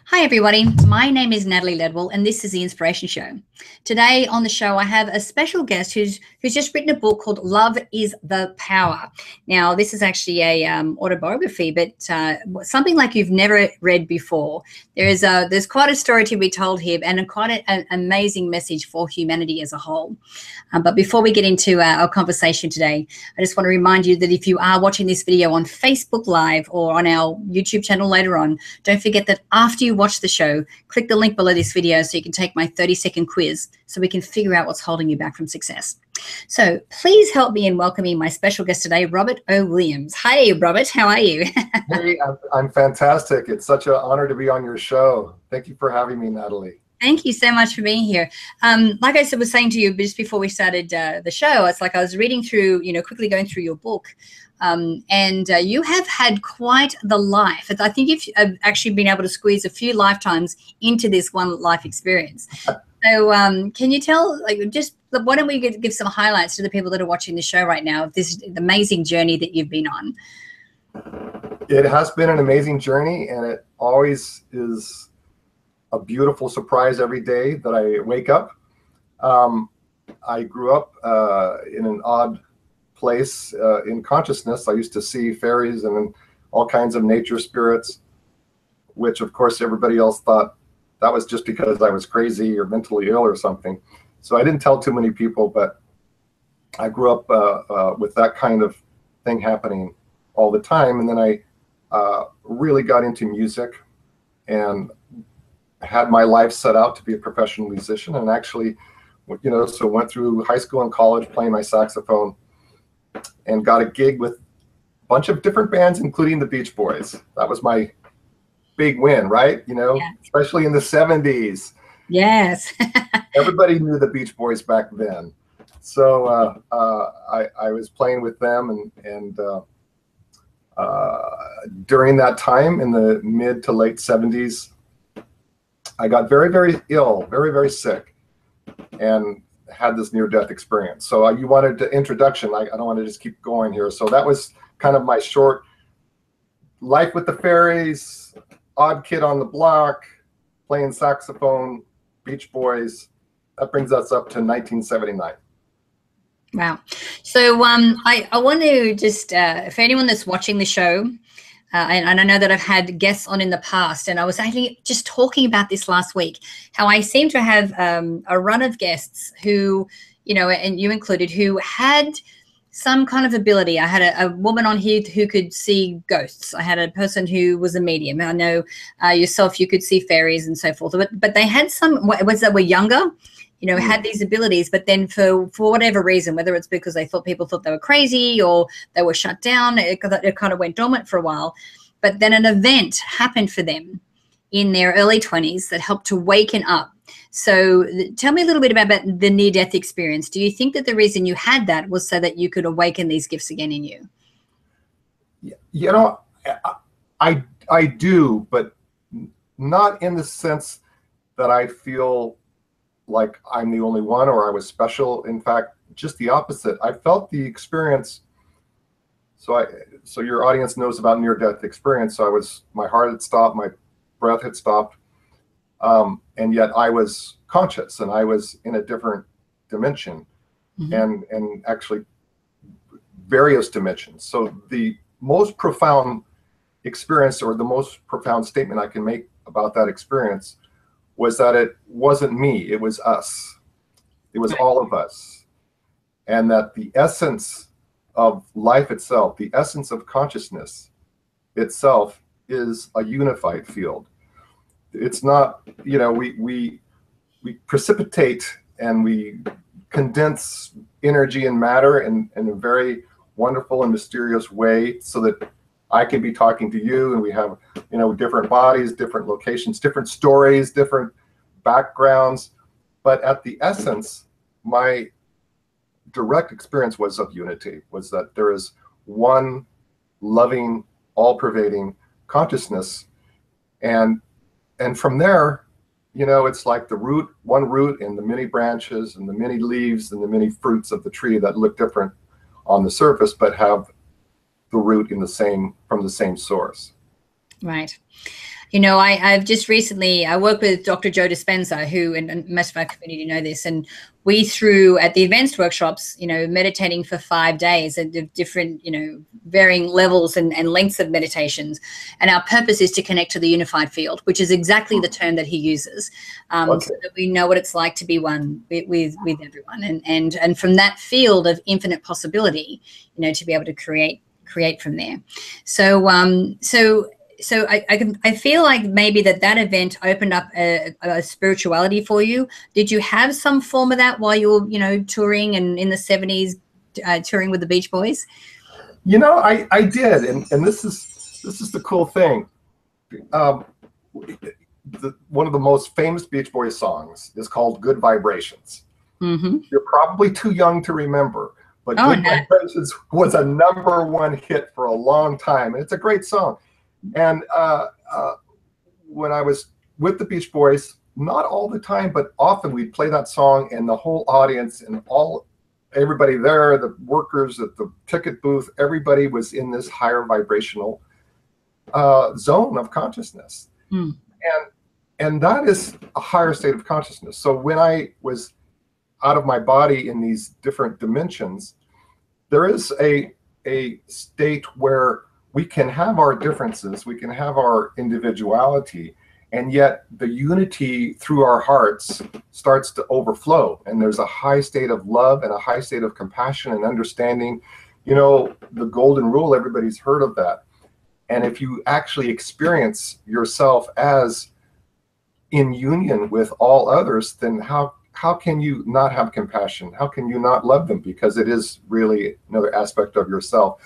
Hi, everybody. My name is Natalie Ledwell, and this is the Inspiration Show. Today on the show, I have a special guest who's just written a book called Love is the Power. Now, this is actually a autobiography, but something like you've never read before. There's quite a story to be told here, and quite an amazing message for humanity as a whole. But before we get into our conversation today, I just want to remind you that if you are watching this video on Facebook Live or on our YouTube channel later on, don't forget that after you watch the show, click the link below this video so you can take my 30-second quiz so we can figure out what's holding you back from success. So please help me in welcoming my special guest today, Robert O. Williams. Hi, Robert. How are you? Hey, I'm fantastic. It's such an honor to be on your show. Thank you for having me, Natalie. Thank you so much for being here. Like I was saying to you just before we started the show, it's like I was reading through, quickly going through your book. And you have had quite the life. I think you've actually been able to squeeze a few lifetimes into this one life experience. So can you tell, why don't we give some highlights to the people that are watching the show right now of this amazing journey that you've been on? It has been an amazing journey, and it always is a beautiful surprise every day that I wake up. I grew up in an odd place in consciousness. I used to see fairies and all kinds of nature spirits, which of course everybody else thought that was just because I was crazy or mentally ill or something. So I didn't tell too many people, but I grew up with that kind of thing happening all the time. And then I really got into music and had my life set out to be a professional musician, and actually, so went through high school and college playing my saxophone and got a gig with a bunch of different bands, including the Beach Boys. That was my big win, right? Yeah. Especially in the 70s. Yes. Everybody knew the Beach Boys back then. So I was playing with them, and during that time in the mid to late 70s, I got very, very ill, very, very sick, and had this near-death experience. So you wanted the introduction. I don't want to just keep going here. So that was kind of my short life with the fairies, odd kid on the block, playing saxophone, Beach Boys. That brings us up to 1979. Wow. So I want to just, for anyone that's watching the show, and I know that I've had guests on in the past, and I was actually just talking about this last week, how I seem to have a run of guests who, and you included, who had some kind of ability. I had a woman on here who could see ghosts. I had a person who was a medium. I know yourself, you could see fairies and so forth. But they had some, ones that were younger, had these abilities, but then for whatever reason, whether it's because people thought they were crazy or they were shut down, it kind of went dormant for a while. But then an event happened for them in their early 20s that helped to waken up. So tell me a little bit about the near-death experience. Do you think that the reason you had that was so that you could awaken these gifts again in you? I do, but not in the sense that I feel like I'm the only one or I was special. In fact, just the opposite. I felt the experience. So your audience knows about near-death experience. So my heart had stopped, my breath had stopped, and yet I was conscious and I was in a different dimension, and actually various dimensions. So the most profound experience, or the most profound statement I can make about that experience, was that it wasn't me, it was us. It was all of us. And that the essence of life itself, the essence of consciousness itself, is a unified field. It's not, we precipitate and we condense energy and matter in a very wonderful and mysterious way so that I can be talking to you, and we have, different bodies, different locations, different stories, different backgrounds. But at the essence, my direct experience was of unity, was that there is one loving, all-pervading consciousness. And from there, it's like one root and the many branches and the many leaves and the many fruits of the tree that look different on the surface, but have the root from the same source. Right. You know, I've just recently, I work with Dr. Joe Dispenza, who, and most of our community know this, and we threw at the advanced workshops, you know, meditating for 5 days at different, you know, varying levels and lengths of meditations. And our purpose is to connect to the unified field, which is exactly the term that he uses, Okay. so that we know what it's like to be one with everyone. And from that field of infinite possibility, you know, to be able to create from there. So I feel like maybe that event opened up a spirituality for you. Did you have some form of that while you were, you know, touring and in the 70s, touring with the Beach Boys? You know, I did, and this is the cool thing. One of the most famous Beach Boys songs is called "Good Vibrations." Mm-hmm. You're probably too young to remember, but "Good Vibrations" was a #1 hit for a long time, and it's a great song. And when I was with the Beach Boys, not all the time, but often we'd play that song, and the whole audience and everybody there, the workers at the ticket booth, everybody was in this higher vibrational zone of consciousness. Mm. And that is a higher state of consciousness. So when I was out of my body in these different dimensions, there is a state where we can have our differences, we can have our individuality, and yet the unity through our hearts starts to overflow. And there's a high state of love and a high state of compassion and understanding. You know, the golden rule, everybody's heard of that. And if you actually experience yourself as in union with all others, then how can you not have compassion? How can you not love them? Because it is really another aspect of yourself.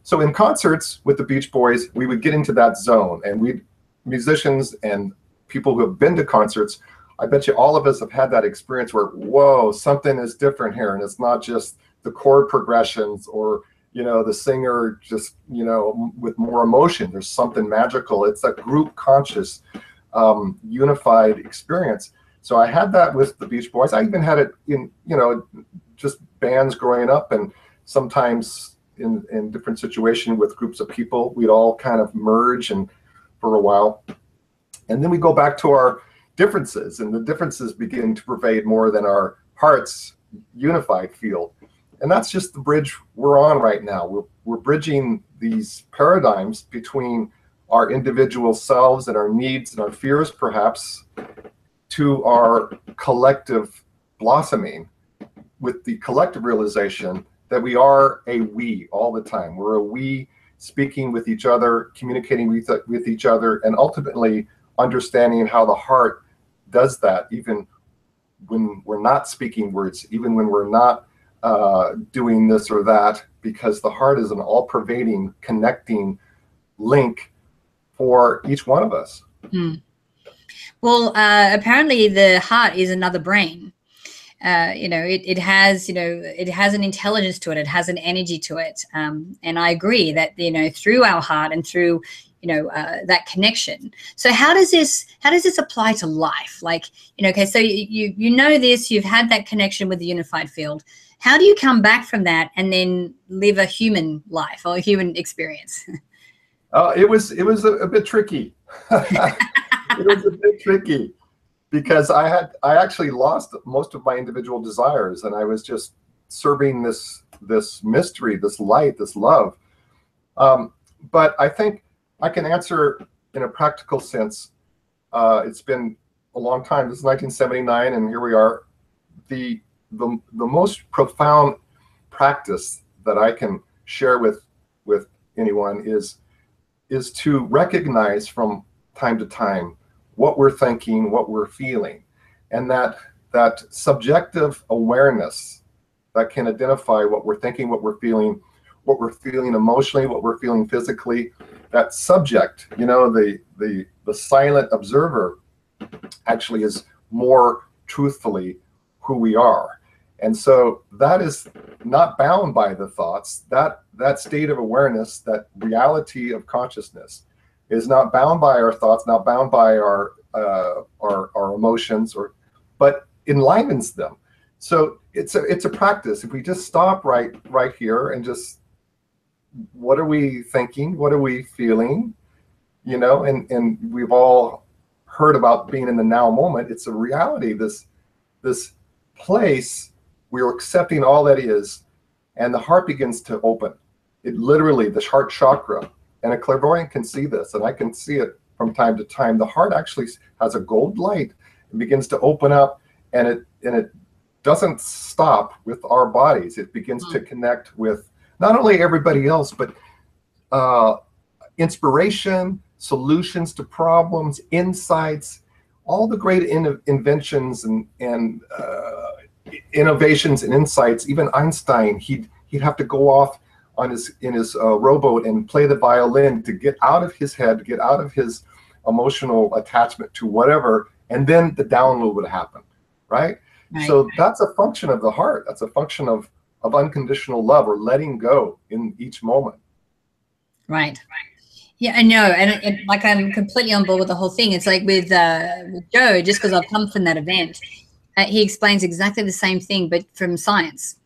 So in concerts with the Beach Boys, we would get into that zone, and musicians and people who have been to concerts, I bet you all of us have had that experience where, whoa, something is different here. And it's not just the chord progressions or, you know, the singer just, you know, with more emotion. There's something magical. It's a group conscious, unified experience. So I had that with the Beach Boys. I even had it in, you know, just bands growing up, and sometimes in different situations with groups of people, we'd all kind of merge and for a while. And then we go back to our differences, and the differences begin to pervade more than our heart's unified field. And that's just the bridge we're on right now. We're bridging these paradigms between our individual selves and our needs and our fears, perhaps, to our collective blossoming, with the collective realization that we are a we all the time. We're a we, speaking with each other, communicating with each other, and ultimately understanding how the heart does that, even when we're not speaking words, even when we're not doing this or that, because the heart is an all-pervading, connecting link for each one of us. Mm. Well, apparently the heart is another brain. You know, it has, you know, it has an intelligence to it. It has an energy to it. And I agree that, you know, through our heart and through, you know, that connection. So how does this apply to life? Like, you know, okay, so you know this, you've had that connection with the unified field. How do you come back from that and then live a human life or a human experience? It was a bit tricky. It was a bit tricky, because I actually lost most of my individual desires, and I was just serving this mystery, this light, this love. But I think I can answer in a practical sense. It's been a long time. This is 1979, and here we are. The most profound practice that I can share with anyone is to recognize from time to time what we're thinking, what we're feeling, and that subjective awareness that can identify what we're thinking, what we're feeling emotionally, what we're feeling physically. That subject, you know, the silent observer, actually is more truthfully who we are. And so that is not bound by the thoughts. That state of awareness, that reality of consciousness, is not bound by our thoughts, not bound by our emotions, but enlivens them. So it's a practice. If we just stop right here and just, what are we thinking? What are we feeling? and we've all heard about being in the now moment. It's a reality, this place we're accepting all that is, and the heart begins to open. It literally, the heart chakra, and a clairvoyant can see this, and I can see it from time to time. The heart actually has a gold light and begins to open up, and it doesn't stop with our bodies. It begins to connect with not only everybody else, but inspiration, solutions to problems, insights, all the great inventions and innovations and insights. Even Einstein, he'd have to go off on in his rowboat and play the violin to get out of his head, to get out of his emotional attachment to whatever, and then the download would happen, right? So that's a function of the heart. That's a function of unconditional love, or letting go in each moment. Right. Yeah, I know. And like, I'm completely on board with the whole thing. It's like with Joe, just because I've come from that event, he explains exactly the same thing, but from science.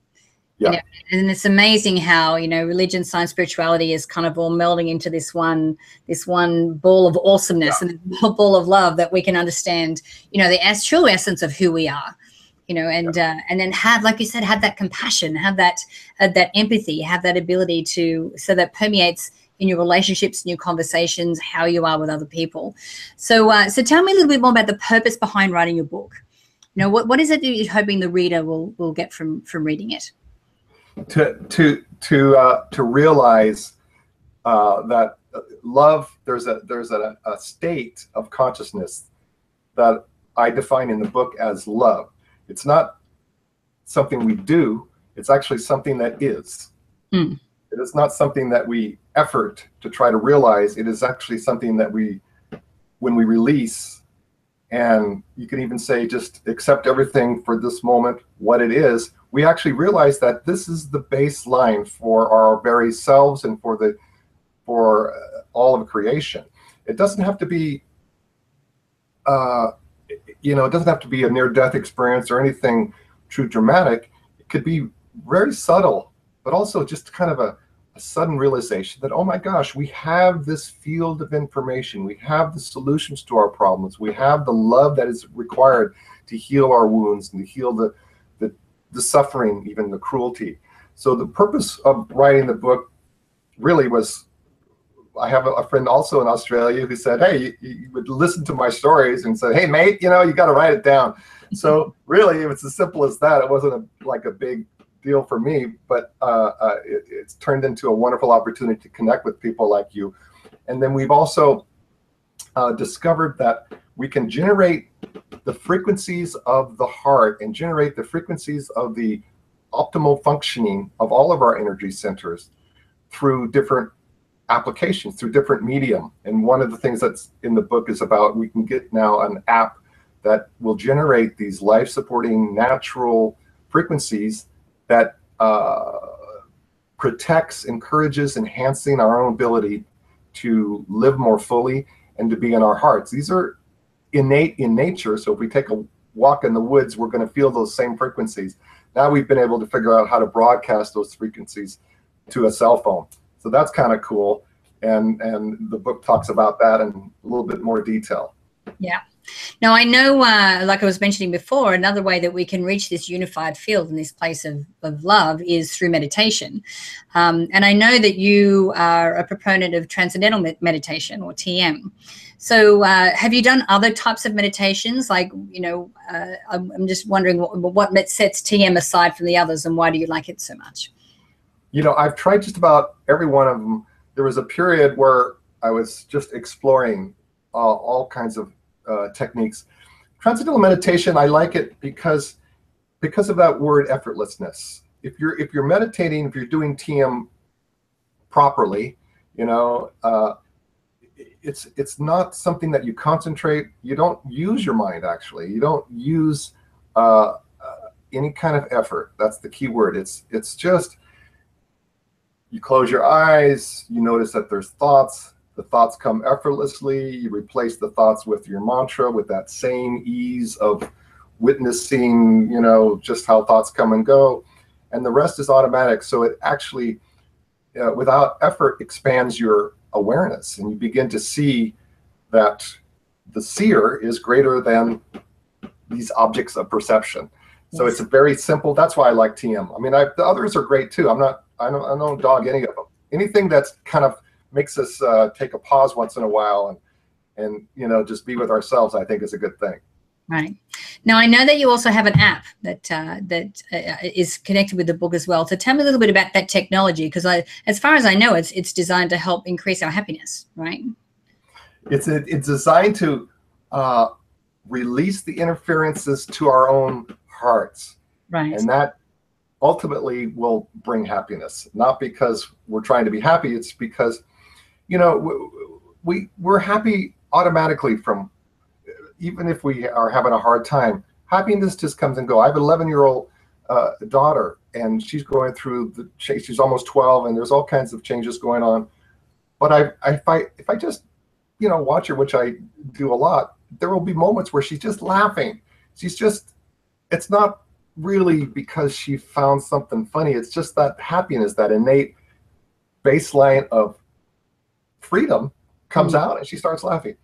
Yeah. And it's amazing how, religion, science, spirituality is kind of all melding into this one ball of awesomeness and a ball of love that we can understand, the true essence of who we are, and then have, like you said, have that compassion, have that empathy, have that ability so that permeates in your relationships, in your conversations, how you are with other people. So tell me a little bit more about the purpose behind writing your book. What is it that you're hoping the reader will get from reading it? To realize that love, there's a state of consciousness that I define in the book as love. It's not something we do, it's actually something that is. It is not something that we effort to try to realize. It is actually something that when we release, and you can even say just accept everything for this moment, what it is, we actually realize that this is the baseline for our very selves and for all of creation. It doesn't have to be, it doesn't have to be a near-death experience or anything too dramatic. It could be very subtle, but also just kind of a sudden realization that, oh my gosh, we have this field of information. We have the solutions to our problems. We have the love that is required to heal our wounds and to heal the suffering, even the cruelty. So the purpose of writing the book really was, I have a friend also in Australia who said, hey, you would listen to my stories and say, hey, mate, you got to write it down. So really, it was as simple as that. It wasn't like a big deal for me, but it's turned into a wonderful opportunity to connect with people like you. And then we've also discovered that we can generate the frequencies of the heart and generate the frequencies of the optimal functioning of all of our energy centers through different applications, through different medium. And one of the things that's in the book is about, we can get now an app that will generate these life-supporting natural frequencies that protects, encourages, enhancing our own ability to live more fully and to be in our hearts. These are innate in nature, so if we take a walk in the woods, we're going to feel those same frequencies. Now we've been able to figure out how to broadcast those frequencies to a cell phone. So that's kind of cool, and the book talks about that in a little bit more detail. Yeah. Now, I know, like I was mentioning before, another way that we can reach this unified field in this place of love is through meditation. And I know that you are a proponent of transcendental meditation, or TM. So have you done other types of meditations? Like, I'm just wondering what sets TM aside from the others, and why do you like it so much? I've tried just about every one of them. There was a period where I was just exploring all kinds of techniques. Transcendental meditation, I like it because of that word effortlessness. If you're meditating, if you're doing TM properly, it's not something that you concentrate. You don't use your mind, actually. You don't use any kind of effort. That's the key word. It's just, you close your eyes, you notice that there's thoughts. The thoughts come effortlessly. You replace the thoughts with your mantra, with that same ease of witnessing, just how thoughts come and go. And the rest is automatic. So it actually, without effort, expands your awareness, and you begin to see that the seer is greater than these objects of perception. So it's a very simple. That's why I like TM. I mean, the others are great too. I don't dog any of them. Anything that's kind of makes us take a pause once in a while and just be with ourselves, I think is a good thing. Right. Now, I know that you also have an app that is connected with the book as well. So tell me a little bit about that technology, because as far as I know, it's designed to help increase our happiness, right? It's designed to release the interferences to our own hearts. Right. And that ultimately will bring happiness, not because we're trying to be happy. It's because, we're happy automatically from, even if we are having a hard time. Happiness just comes and goes. I have an 11-year-old daughter, and she's going through she's almost 12, and there's all kinds of changes going on. But if I just, watch her, which I do a lot, there will be moments where she's just laughing. It's not really because she found something funny. It's just that happiness, that innate baseline of freedom comes out, and she starts laughing.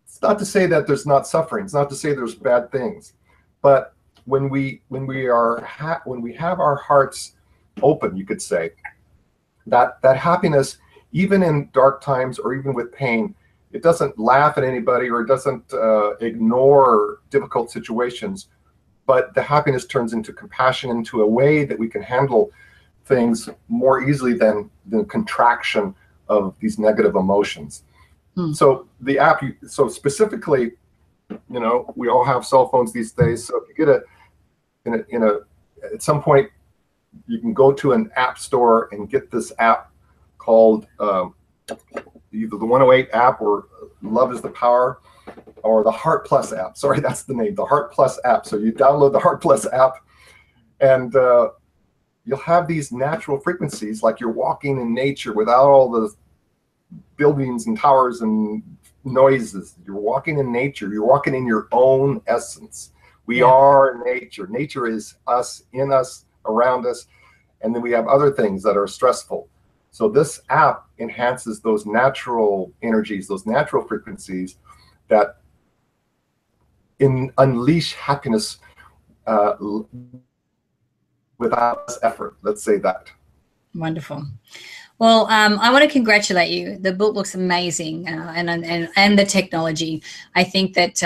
It's not to say that there's not suffering. It's not to say there's bad things, but when we have our hearts open, you could say, that happiness, even in dark times or even with pain, it doesn't laugh at anybody, or it doesn't ignore difficult situations, but the happiness turns into compassion, into a way that we can handle things more easily than the contraction of these negative emotions. So the app, so specifically, we all have cell phones these days. So if you get at some point, you can go to an app store and get this app called either the 108 app or Love is the Power, or the Heart Plus app. Sorry, that's the name, the Heart Plus app. So you download the Heart Plus app, and you'll have these natural frequencies, like you're walking in nature without all the buildings and towers and noises. You're walking in nature. You're walking in your own essence. We are nature. Nature is us, in us, around us. And then we have other things that are stressful. So this app enhances those natural energies, those natural frequencies that unleash happiness without effort. Let's say that. Wonderful. Well, I want to congratulate you. The book looks amazing, and the technology. I think that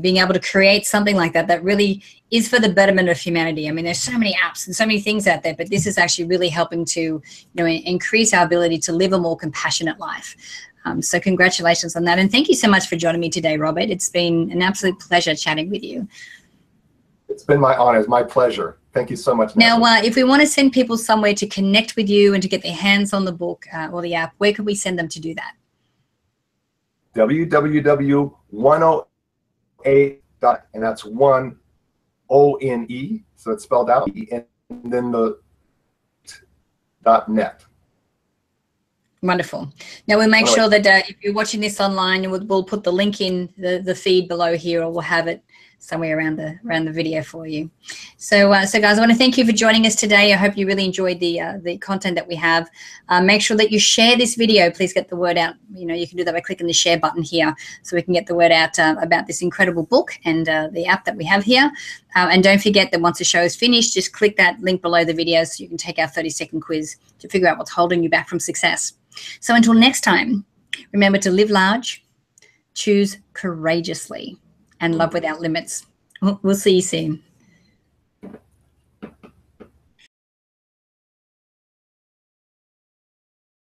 being able to create something like that really is for the betterment of humanity. I mean, there's so many apps and so many things out there, but this is actually really helping to increase our ability to live a more compassionate life. So congratulations on that, and thank you so much for joining me today, Robert. It's been an absolute pleasure chatting with you. It's been my honor. It's my pleasure. Thank you so much, Natalie. Now, if we want to send people somewhere to connect with you and to get their hands on the book or the app, where can we send them to do that? www.108. And that's 1ONE. So it's spelled out, and then the .net. Wonderful. Now we'll make sure that if you're watching this online, we'll put the link in the feed below here, or we'll have it somewhere around the video for you. So guys, I want to thank you for joining us today. I hope you really enjoyed the content that we have. Make sure that you share this video. Please get the word out. You can do that by clicking the share button here, so we can get the word out about this incredible book and the app that we have here. And don't forget that once the show is finished, just click that link below the video so you can take our 30-second quiz to figure out what's holding you back from success. So until next time, remember to live large, choose courageously, and love without limits. We'll see you soon.